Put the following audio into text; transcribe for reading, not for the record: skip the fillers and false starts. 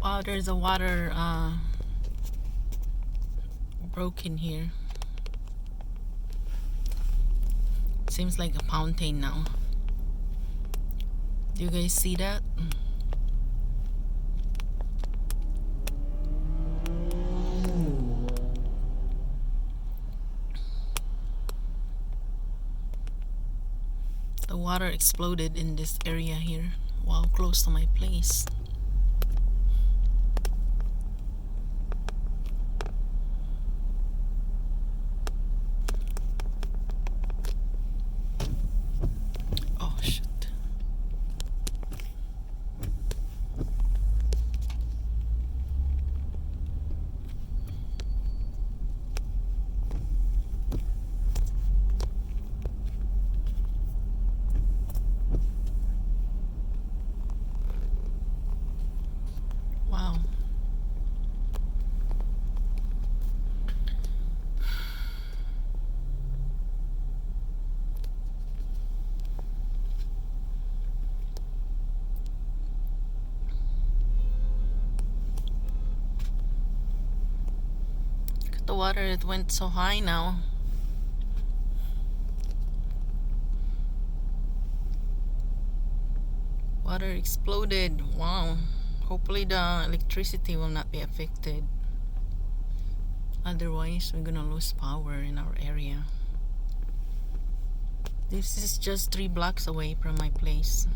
Wow, there's a water broken here. Seems like a fountain now. Do you guys see that? The water exploded in this area here while close to my place. Oh shit. Wow. The water, it went so high now. Water exploded. Wow. Hopefully the electricity will not be affected. Otherwise, we're gonna lose power in our area. This is just 3 blocks away from my place.